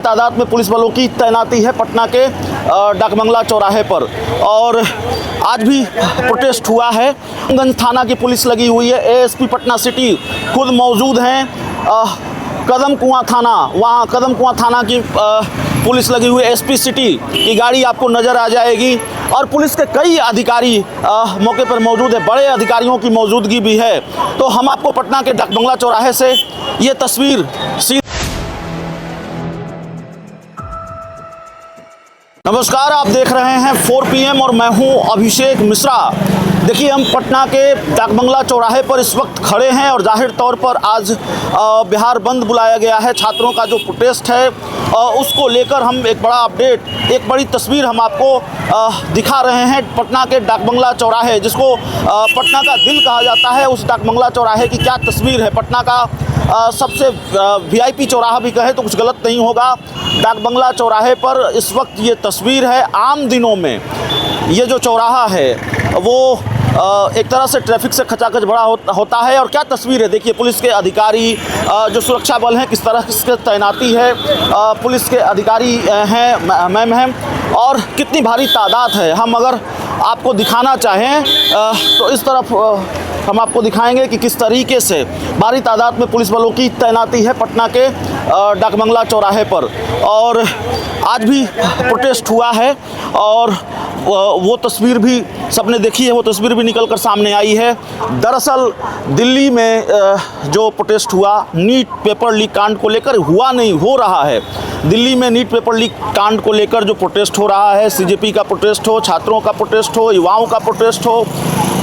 तादाद में पुलिस बलों की तैनाती है पटना के डाकबंगला चौराहे पर। और आज भी प्रोटेस्ट हुआ है। गंज थाना की पुलिस लगी हुई है, एएसपी पटना सिटी खुद मौजूद हैं। कदम कुआं थाना, वहाँ कदम कुआं थाना की पुलिस लगी हुई है। एसपी सिटी की गाड़ी आपको नज़र आ जाएगी और पुलिस के कई अधिकारी मौके पर मौजूद है, बड़े अधिकारियों की मौजूदगी भी है। तो हम आपको पटना के डाकबंगला चौराहे से ये तस्वीर नमस्कार, आप देख रहे हैं 4 PM और मैं हूं अभिषेक मिश्रा। देखिए, हम पटना के डाकबंगला चौराहे पर इस वक्त खड़े हैं और जाहिर तौर पर आज बिहार बंद बुलाया गया है। छात्रों का जो प्रोटेस्ट है उसको लेकर हम एक बड़ा अपडेट, एक बड़ी तस्वीर हम आपको दिखा रहे हैं। पटना के डाकबंगला चौराहे, जिसको पटना का दिल कहा जाता है, उस डाकबंगला चौराहे की क्या तस्वीर है। पटना का सबसे VIP चौराहा भी कहे तो कुछ गलत नहीं होगा। डाकबंगला चौराहे पर इस वक्त ये तस्वीर है। आम दिनों में ये जो चौराहा है वो एक तरह से ट्रैफिक से खचाखच भरा होता है। और क्या तस्वीर है, देखिए पुलिस के अधिकारी, जो सुरक्षा बल हैं, किस तरह की तैनाती है, पुलिस के अधिकारी हैं मैम हैं, और कितनी भारी तादाद है। हम अगर आपको दिखाना चाहें तो इस तरफ हम आपको दिखाएंगे कि किस तरीके से भारी तादाद में पुलिस बलों की तैनाती है पटना के डाकबंगला चौराहे पर। और आज भी प्रोटेस्ट हुआ है और वो तस्वीर भी सबने देखी है, वो तस्वीर भी निकल कर सामने आई है। दरअसल दिल्ली में जो प्रोटेस्ट हुआ नीट पेपर लीक कांड को लेकर, हुआ नहीं, हो रहा है। दिल्ली में नीट पेपर लीक कांड को लेकर जो प्रोटेस्ट हो रहा है, CJP का प्रोटेस्ट हो, छात्रों का प्रोटेस्ट हो, युवाओं का प्रोटेस्ट हो,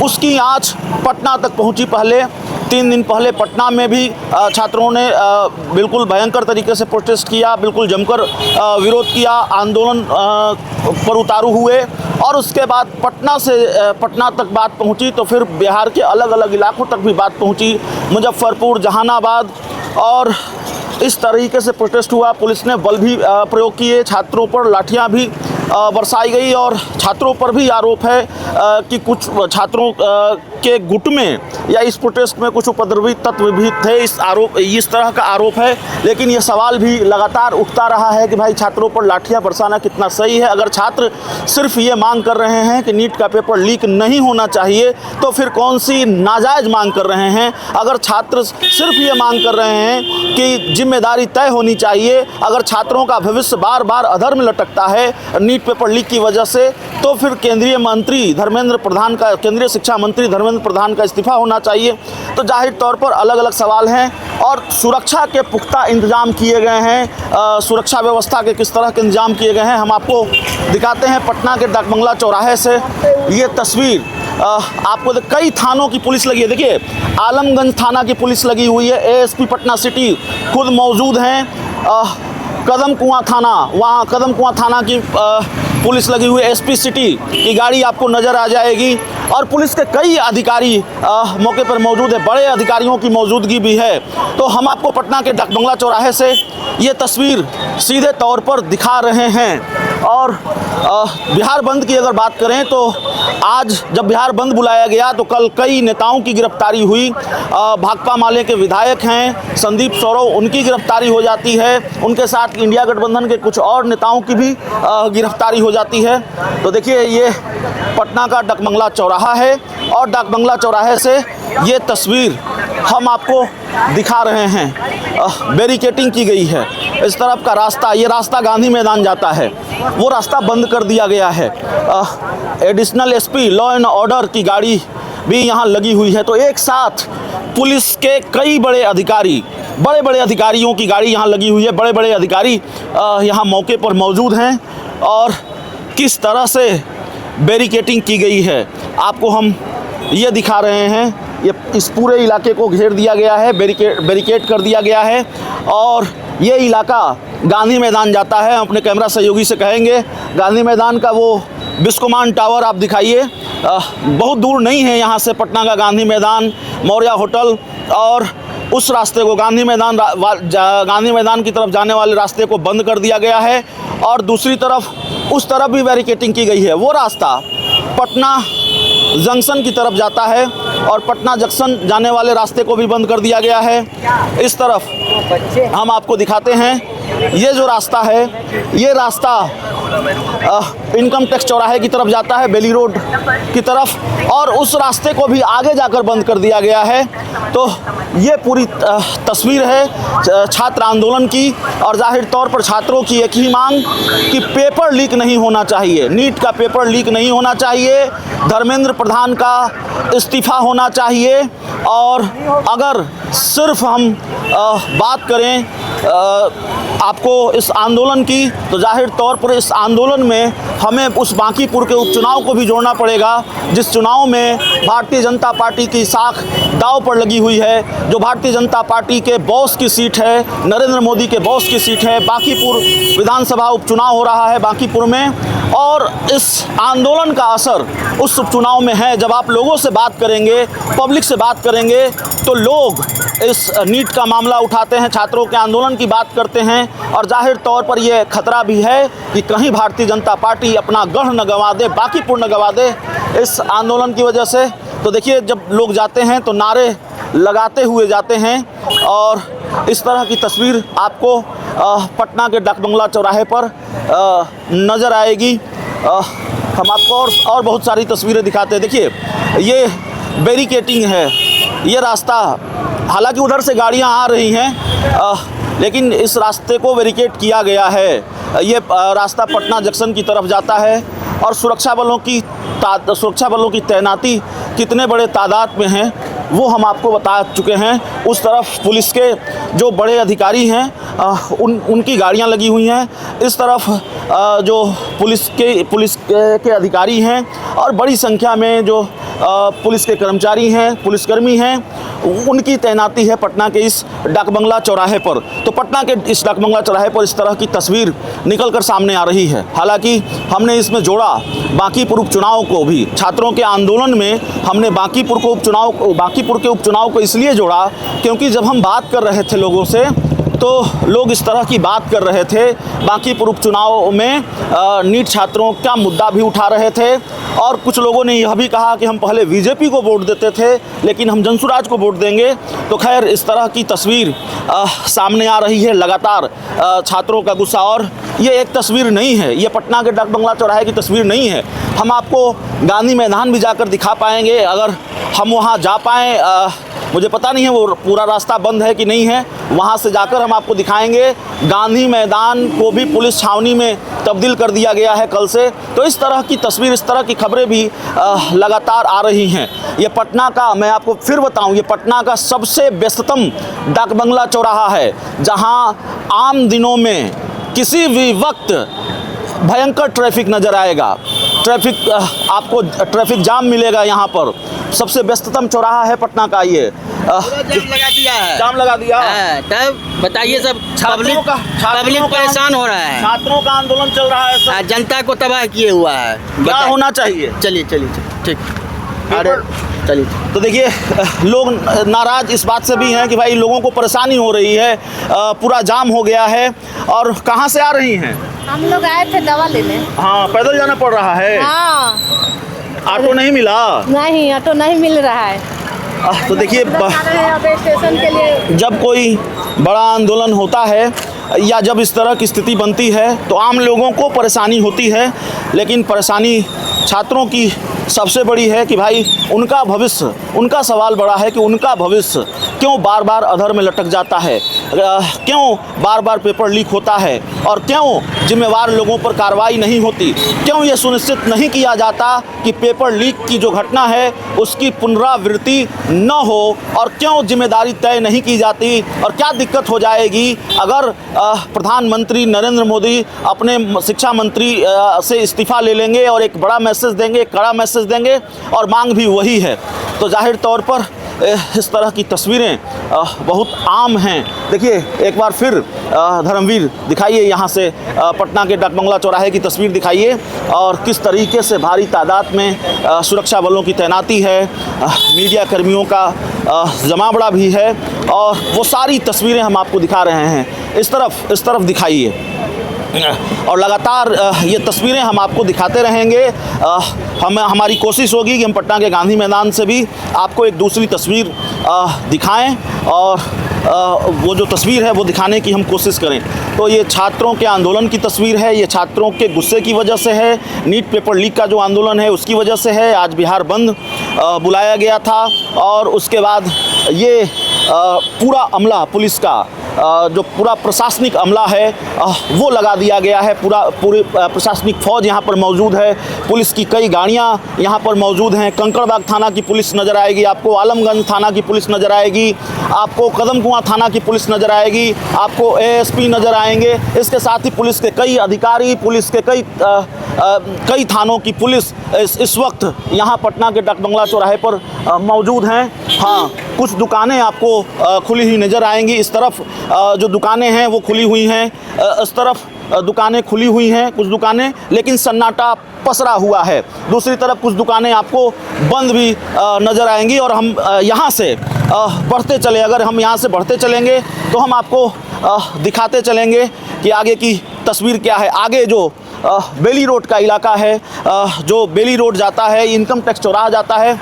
उसकी आँच पटना तक पहुँची। पहले 3 दिन पहले पटना में भी छात्रों ने बिल्कुल भयंकर तरीके से प्रोटेस्ट किया, बिल्कुल जमकर विरोध किया, आंदोलन पर उतारू हुए। और उसके बाद पटना तक बात पहुंची तो फिर बिहार के अलग अलग इलाकों तक भी बात पहुंची, मुजफ्फरपुर, जहानाबाद, और इस तरीके से प्रोटेस्ट हुआ। पुलिस ने बल भी प्रयोग किए, छात्रों पर लाठियां भी बरसाई गई। और छात्रों पर भी आरोप है कि कुछ छात्रों के गुट में या इस प्रोटेस्ट में कुछ उपद्रवी तत्व भी थे, इस तरह का आरोप है। लेकिन ये सवाल भी लगातार उठता रहा है कि भाई छात्रों पर लाठियां बरसाना कितना सही है। अगर छात्र सिर्फ ये मांग कर रहे हैं कि नीट का पेपर लीक नहीं होना चाहिए तो फिर कौन सी नाजायज़ मांग कर रहे हैं। अगर छात्र सिर्फ ये मांग कर रहे हैं कि जिम्मेदारी तय होनी चाहिए, अगर छात्रों का भविष्य बार बार अधर में लटकता है नीट पेपर लीक की वजह से, तो फिर केंद्रीय शिक्षा मंत्री धर्मेंद्र प्रधान का इस्तीफा होना चाहिए। तो जाहिर तौर पर अलग अलग सवाल हैं और सुरक्षा के पुख्ता इंतजाम किए गए हैं। सुरक्षा व्यवस्था के किस तरह के इंतजाम किए गए हैं हम आपको दिखाते हैं। पटना के डाकबंगला चौराहे से ये तस्वीर आपको कई थानों की पुलिस लगी है। देखिए, आलमगंज थाना की पुलिस लगी हुई है, एएसपी पटना सिटी खुद मौजूद हैं। कदम कुआं थाना, वहाँ कदम कुआं थाना की पुलिस लगी हुई है, एसपी सिटी की गाड़ी आपको नज़र आ जाएगी। और पुलिस के कई अधिकारी मौके पर मौजूद है, बड़े अधिकारियों की मौजूदगी भी है। तो हम आपको पटना के डाकबंगला चौराहे से ये तस्वीर सीधे तौर पर दिखा रहे हैं। और बिहार बंद की अगर बात करें तो आज जब बिहार बंद बुलाया गया तो कल कई नेताओं की गिरफ्तारी हुई। भाकपा माले के विधायक हैं संदीप सौरव, उनकी गिरफ्तारी हो जाती है। उनके साथ इंडिया गठबंधन के कुछ और नेताओं की भी गिरफ्तारी हो जाती है। तो देखिए, ये पटना का डाकबंगला चौराहा है और डाकबंगला चौराहे से ये तस्वीर हम आपको दिखा रहे हैं। बैरिकेटिंग की गई है। इस तरफ का रास्ता, ये रास्ता गांधी मैदान जाता है, वो रास्ता बंद कर दिया गया है। Additional SP law and order की गाड़ी भी यहाँ लगी हुई है। तो एक साथ पुलिस के कई बड़े अधिकारियों की गाड़ी यहाँ लगी हुई है। बड़े बड़े अधिकारी यहाँ मौके पर मौजूद हैं और किस तरह से बैरिकेटिंग की गई है आपको हम ये दिखा रहे हैं। ये इस पूरे इलाके को घेर दिया गया है, बैरिकेड कर दिया गया है। और ये इलाका गांधी मैदान जाता है। अपने कैमरा सहयोगी से कहेंगे गांधी मैदान का वो बिस्कोमान टावर आप दिखाइए। बहुत दूर नहीं है यहाँ से पटना का गांधी मैदान, मौर्या होटल, और उस रास्ते को गांधी मैदान की तरफ जाने वाले रास्ते को बंद कर दिया गया है। और दूसरी तरफ उस तरफ भी बैरिकेटिंग की गई है। वो रास्ता पटना जंक्शन की तरफ जाता है और पटना जंक्शन जाने वाले रास्ते को भी बंद कर दिया गया है। इस तरफ हम आपको दिखाते हैं ये जो रास्ता है, ये रास्ता इनकम टैक्स चौराहे की तरफ जाता है, बेली रोड की तरफ, और उस रास्ते को भी आगे जाकर बंद कर दिया गया है। तो ये पूरी तस्वीर है छात्र आंदोलन की, और जाहिर तौर पर छात्रों की एक ही मांग कि पेपर लीक नहीं होना चाहिए, नीट का पेपर लीक नहीं होना चाहिए, धर्मेंद्र प्रधान का इस्तीफ़ा होना चाहिए। और अगर सिर्फ हम बात करें आपको इस आंदोलन की, तो जाहिर तौर पर इस आंदोलन में हमें उस बांकीपुर के उपचुनाव को भी जोड़ना पड़ेगा, जिस चुनाव में भारतीय जनता पार्टी की साख दांव पर लगी हुई है, जो भारतीय जनता पार्टी के बॉस की सीट है, नरेंद्र मोदी के बॉस की सीट है। बांकीपुर विधानसभा उपचुनाव हो रहा है बांकीपुर में, और इस आंदोलन का असर उस उपचुनाव में है। जब आप लोगों से बात करेंगे, पब्लिक से बात करेंगे, तो लोग इस नीट का मामला उठाते हैं, छात्रों के आंदोलन की बात करते हैं, और जाहिर तौर पर यह खतरा भी है कि कहीं भारतीय जनता पार्टी अपना गढ़ न गंवा दे, बांकीपुर न गंवा दे इस आंदोलन की वजह से। तो देखिए, जब लोग जाते हैं तो नारे लगाते हुए जाते हैं, और इस तरह की तस्वीर आपको पटना के डाकबंगला चौराहे पर नज़र आएगी। हम आपको और बहुत सारी तस्वीरें दिखाते हैं। देखिए, ये बैरिकेटिंग है, ये रास्ता, हालांकि उधर से गाड़ियां आ रही हैं, लेकिन इस रास्ते को बैरिकेड किया गया है। ये रास्ता पटना जंक्शन की तरफ जाता है, और सुरक्षा बलों की तैनाती कितने बड़े तादाद में है वो हम आपको बता चुके हैं। उस तरफ पुलिस के जो बड़े अधिकारी हैं उनकी गाड़ियां लगी हुई हैं, इस तरफ जो पुलिस के अधिकारी हैं, और बड़ी संख्या में जो पुलिस के कर्मचारी हैं, पुलिसकर्मी हैं, उनकी तैनाती है पटना के इस डाकबंगला चौराहे पर। तो पटना के इस डाकबंगला चौराहे पर इस तरह की तस्वीर निकल कर सामने आ रही है। हालांकि हमने इसमें जोड़ा बांकीपुर उपचुनाव को भी, छात्रों के आंदोलन में हमने बांकीपुर के उपचुनाव को इसलिए जोड़ा क्योंकि जब हम बात कर रहे थे लोगों से, तो लोग इस तरह की बात कर रहे थे। बांकीपुर उपचुनाव में नीट छात्रों का मुद्दा भी उठा रहे थे, और कुछ लोगों ने यह भी कहा कि हम पहले बीजेपी को वोट देते थे, लेकिन हम जनसुराज को वोट देंगे। तो खैर, इस तरह की तस्वीर सामने आ रही है लगातार, छात्रों का गुस्सा। और ये एक तस्वीर नहीं है, ये पटना के डाकबंगला चौराहे की तस्वीर नहीं है। हम आपको गांधी मैदान भी जाकर दिखा पाएंगे, अगर हम वहाँ जा पाएँ। मुझे पता नहीं है वो पूरा रास्ता बंद है कि नहीं है, वहाँ से जाकर हम आपको दिखाएंगे। गांधी मैदान को भी पुलिस छावनी में तब्दील कर दिया गया है कल से। तो इस तरह की तस्वीर, इस तरह की खबरें भी लगातार आ रही हैं। ये पटना का, मैं आपको फिर बताऊं, ये पटना का सबसे व्यस्ततम डाकबंगला चौराहा है, जहां आम दिनों में किसी भी वक्त भयंकर ट्रैफिक नज़र आएगा। आपको ट्रैफिक जाम मिलेगा यहाँ पर। सबसे व्यस्ततम चौराहा है पटना का ये। जाम लगा दिया है, तब बताइए, सब पब्लिक परेशान हो रहा है, छात्रों का आंदोलन चल रहा है, जनता को तबाह किए हुआ है। क्या होना चाहिए? चलिए ठीक, अरे चलिए। तो देखिए, लोग नाराज इस बात से भी हैं कि भाई लोगों को परेशानी हो रही है, पूरा जाम हो गया है। और कहाँ से आ रही हैं? हम लोग आए थे दवा लेने। हाँ, पैदल जाना पड़ रहा है। हाँ, ऑटो नहीं मिला? नहीं, ऑटो नहीं मिल रहा है। तो देखिए, स्टेशन के लिए जब कोई बड़ा आंदोलन होता है या जब इस तरह की स्थिति बनती है, तो आम लोगों को परेशानी होती है, लेकिन परेशानी छात्रों की सबसे बड़ी है कि भाई उनका भविष्य, उनका सवाल बड़ा है कि उनका भविष्य क्यों बार बार अधर में लटक जाता है, क्यों बार बार पेपर लीक होता है, और क्यों जिम्मेवार लोगों पर कार्रवाई नहीं होती, क्यों ये सुनिश्चित नहीं किया जाता कि पेपर लीक की जो घटना है उसकी पुनरावृत्ति न हो, और क्यों जिम्मेदारी तय नहीं की जाती, और क्या दिक्कत हो जाएगी अगर प्रधानमंत्री नरेंद्र मोदी अपने शिक्षा मंत्री से इस्तीफ़ा ले लेंगे और एक बड़ा मैसेज देंगे, एक कड़ा मैसेज देंगे, और मांग भी वही है। तो जाहिर तौर पर इस तरह की तस्वीरें बहुत आम हैं। देखिए, एक बार फिर धर्मवीर दिखाइए, यहाँ से पटना के डाकबंगला चौराहे की तस्वीर दिखाइए, और किस तरीके से भारी तादाद में सुरक्षा बलों की तैनाती है, मीडिया कर्मियों का जमावड़ा भी है, और वो सारी तस्वीरें हम आपको दिखा रहे हैं। इस तरफ दिखाइए, और लगातार ये तस्वीरें हम आपको दिखाते रहेंगे। हमारी कोशिश होगी कि हम पटना के गांधी मैदान से भी आपको एक दूसरी तस्वीर दिखाएं, और वो जो तस्वीर है वो दिखाने की हम कोशिश करें तो ये छात्रों के आंदोलन की तस्वीर है। ये छात्रों के गुस्से की वजह से है, नीट पेपर लीक का जो आंदोलन है उसकी वजह से है। आज बिहार बंद बुलाया गया था और उसके बाद ये पूरा अमला पुलिस का जो पूरा प्रशासनिक अमला है वो लगा दिया गया है। पूरी प्रशासनिक फ़ौज यहाँ पर मौजूद है। पुलिस की कई गाड़ियाँ यहाँ पर मौजूद हैं। कंकड़बाग थाना की पुलिस नज़र आएगी आपको, आलमगंज थाना की पुलिस नज़र आएगी आपको, कदमकुआं थाना की पुलिस नज़र आएगी आपको, ASP नज़र आएंगे। इसके साथ ही पुलिस के कई अधिकारी, पुलिस के कई थानों की पुलिस इस वक्त यहाँ पटना के डाकबंगला चौराहे पर मौजूद हैं। हाँ, कुछ दुकानें आपको खुली हुई नज़र आएंगी। इस तरफ जो दुकानें हैं वो खुली हुई हैं, इस तरफ दुकानें खुली हुई हैं कुछ दुकानें, लेकिन सन्नाटा पसरा हुआ है। दूसरी तरफ कुछ दुकानें आपको बंद भी नज़र आएंगी। और हम यहाँ से बढ़ते चले, अगर हम यहाँ से बढ़ते चलेंगे तो हम आपको दिखाते चलेंगे कि आगे की तस्वीर क्या है। आगे जो बेली रोड का इलाका है, जो बेली रोड जाता है, इनकम टैक्स चौराहा जाता है,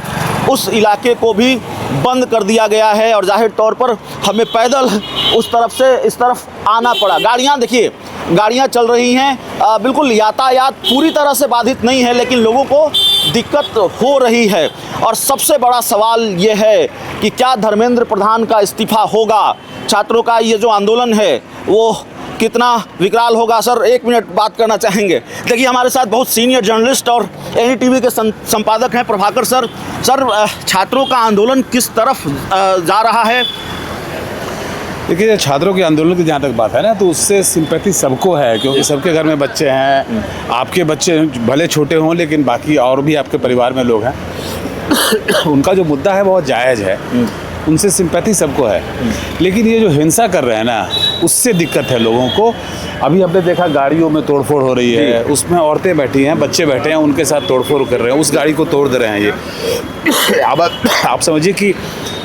उस इलाके को भी बंद कर दिया गया है और जाहिर तौर पर हमें पैदल उस तरफ से इस तरफ आना पड़ा। गाड़ियाँ देखिए, गाड़ियाँ चल रही हैं, बिल्कुल यातायात पूरी तरह से बाधित नहीं है, लेकिन लोगों को दिक्कत हो रही है। और सबसे बड़ा सवाल ये है कि क्या धर्मेंद्र प्रधान का इस्तीफ़ा होगा? छात्रों का ये जो आंदोलन है वो कितना विकराल होगा? सर, एक मिनट बात करना चाहेंगे। देखिए, हमारे साथ बहुत सीनियर जर्नलिस्ट और NDTV के संपादक हैं प्रभाकर सर। सर, छात्रों का आंदोलन किस तरफ जा रहा है? देखिए, छात्रों के आंदोलन की जहाँ तक बात है ना, तो उससे सिंपैथी सबको है, क्योंकि सबके घर में बच्चे हैं। आपके बच्चे भले छोटे हों, लेकिन बाकी और भी आपके परिवार में लोग हैं। उनका जो मुद्दा है बहुत जायज़ है, उनसे सिंपैथी सबको है। लेकिन ये जो हिंसा कर रहे हैं ना, उससे दिक्कत है लोगों को। अभी हमने देखा गाड़ियों में तोड़फोड़ हो रही है, उसमें औरतें बैठी हैं, बच्चे बैठे हैं, उनके साथ तोड़फोड़ कर रहे हैं, उस गाड़ी को तोड़ दे रहे हैं ये। अब आप समझिए कि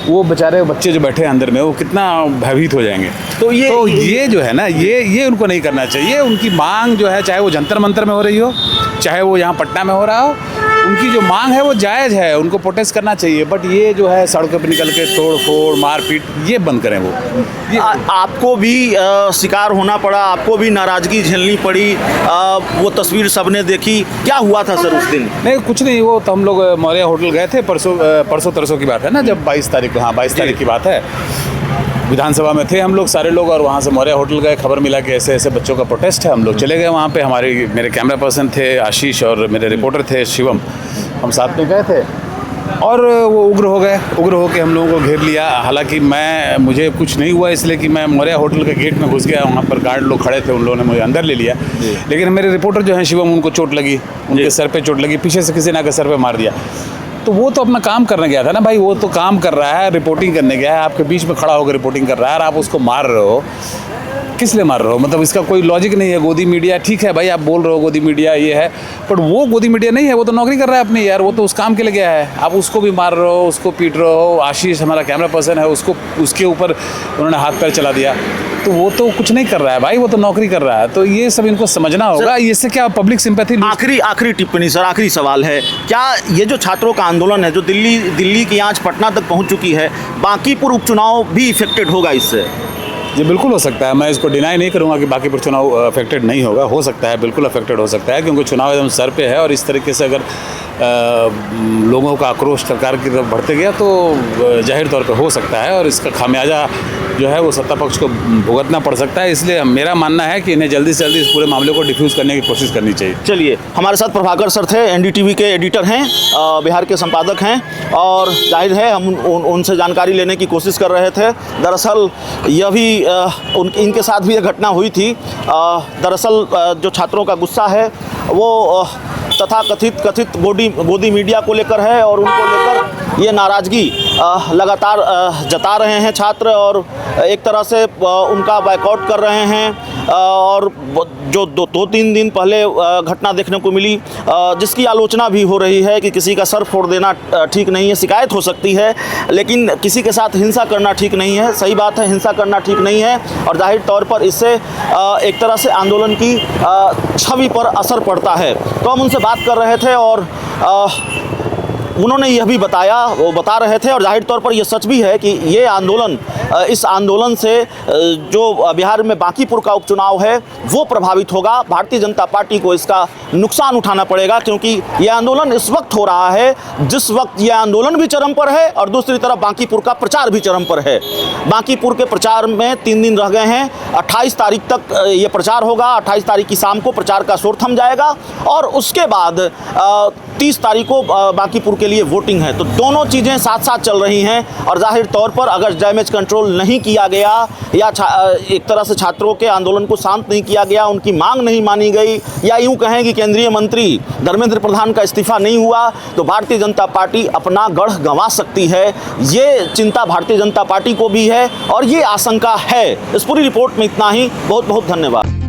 वो बेचारे बच्चे जो बैठे हैं अंदर में, वो कितना भयभीत हो जाएंगे। तो ये जो है ना, ये उनको नहीं करना चाहिए। उनकी मांग जो है, चाहे वो जंतर मंतर में हो रही हो, चाहे वो यहाँ पटना में हो रहा हो, उनकी जो मांग है वो जायज़ है, उनको प्रोटेस्ट करना चाहिए। बट ये जो है सड़कों पर निकल के तोड़ फोड़ मारपीट, ये बंद करें। वो आपको भी शिकार होना पड़ा, आपको भी नाराज़गी झेलनी पड़ी, वो तस्वीर सबने देखी। क्या हुआ था सर उस दिन? नहीं, कुछ नहीं। वो तो हम लोग मौर्या होटल गए थे परसों तरसों की बात है ना, जब 22 तारीख को, हाँ 22 तारीख की बात है। विधानसभा में थे हम लोग सारे लोग, और वहाँ से मौर्या होटल गए। खबर मिला कि ऐसे ऐसे बच्चों का प्रोटेस्ट है। हम लोग चले गए वहाँ पे। मेरे कैमरा पर्सन थे आशीष और मेरे रिपोर्टर थे शिवम, हम साथ में गए थे। और वो उग्र हो गए, उग्र होकर हम लोगों को घेर लिया। हालांकि मुझे कुछ नहीं हुआ, इसलिए कि मैं मौर्या होटल के गेट में घुस गया। वहाँ पर गार्ड लोग खड़े थे, उन लोगों ने मुझे अंदर ले लिया। लेकिन मेरे रिपोर्टर जो हैं शिवम, उनको चोट लगी, उनके सर पे चोट लगी, पीछे से किसी ने आकर सर पे मार दिया। तो वो तो अपना काम करने गया था ना भाई, वो तो काम कर रहा है, रिपोर्टिंग करने गया है, आपके बीच में खड़ा होकर रिपोर्टिंग कर रहा है, और आप उसको मार रहे हो। किस लिए मार रहे हो? मतलब इसका कोई लॉजिक नहीं है। गोदी मीडिया, ठीक है भाई, आप बोल रहे हो गोदी मीडिया ये है, बट वो गोदी मीडिया नहीं है, वो तो नौकरी कर रहा है अपनी यार, वो तो उस काम के लिए गया है। आप उसको भी मार रहे हो, उसको पीट रहे हो। आशीष हमारा कैमरा पर्सन है, उसके ऊपर उन्होंने हाथ पैर चला दिया। तो वो तो कुछ नहीं कर रहा है भाई, वो तो नौकरी कर रहा है। तो ये सब इनको समझना होगा। इससे क्या पब्लिक सिंपैथी। आखिरी टिप्पणी सर, आखिरी सवाल है, क्या ये जो छात्रों का आंदोलन है, जो दिल्ली की आंच पटना तक पहुंच चुकी है, बांकीपुर उपचुनाव भी इफेक्टेड होगा इससे? जी बिल्कुल हो सकता है। मैं इसको डिनाई नहीं करूंगा कि बाकी पर चुनाव अफेक्टेड नहीं होगा। हो सकता है, बिल्कुल अफेक्टेड हो सकता है, क्योंकि चुनाव एकदम सर पे है। और इस तरीके से अगर लोगों का आक्रोश सरकार की तरफ बढ़ते गया तो जाहिर तौर पे हो सकता है, और इसका खामियाजा जो है वो सत्ता पक्ष को भुगतना पड़ सकता है। इसलिए मेरा मानना है कि इन्हें जल्दी से जल्दी इस पूरे मामले को डिफ्यूज़ करने की कोशिश करनी चाहिए। चलिए, हमारे साथ प्रभाकर सर थे, NDTV के एडिटर हैं, बिहार के संपादक हैं, और जाहिर है हम उनसे जानकारी लेने की कोशिश कर रहे थे। दरअसल यह भी इनके साथ भी ये घटना हुई थी। दरअसल जो छात्रों का गुस्सा है वो तथा कथित गोदी मीडिया को लेकर है, और उनको लेकर ये नाराज़गी लगातार जता रहे हैं छात्र, और एक तरह से उनका बायकॉट कर रहे हैं। और जो 2-3 दिन पहले घटना देखने को मिली, जिसकी आलोचना भी हो रही है कि किसी का सर फोड़ देना ठीक नहीं है। शिकायत हो सकती है, लेकिन किसी के साथ हिंसा करना ठीक नहीं है। सही बात है, हिंसा करना ठीक नहीं है, और जाहिर तौर पर इससे एक तरह से आंदोलन की छवि पर असर पड़ता है। तो हम उनसे बात कर रहे थे, और उन्होंने यह भी बताया, वो बता रहे थे और जाहिर तौर पर यह सच भी है कि ये आंदोलन, इस आंदोलन से जो बिहार में बांकीपुर का उपचुनाव है वो प्रभावित होगा। भारतीय जनता पार्टी को इसका नुकसान उठाना पड़ेगा, क्योंकि यह आंदोलन इस वक्त हो रहा है जिस वक्त यह आंदोलन भी चरम पर है और दूसरी तरफ बांकीपुर का प्रचार भी चरम पर है। बांकीपुर के प्रचार में 3 दिन रह गए हैं, 28 तारीख तक ये प्रचार होगा। 28 तारीख की शाम को प्रचार का शोर थम जाएगा और उसके बाद 30 तारीख को बांकीपुर के लिए वोटिंग है। तो दोनों चीज़ें साथ साथ चल रही हैं और जाहिर तौर पर अगर डैमेज कंट्रोल नहीं किया गया या एक तरह से छात्रों के आंदोलन को शांत नहीं किया गया, उनकी मांग नहीं मानी गई, या यूं कहें कि केंद्रीय मंत्री धर्मेंद्र प्रधान का इस्तीफा नहीं हुआ, तो भारतीय जनता पार्टी अपना गढ़ गंवा सकती है। ये चिंता भारतीय जनता पार्टी को भी है और ये आशंका है। इस पूरी रिपोर्ट में इतना ही। बहुत बहुत धन्यवाद।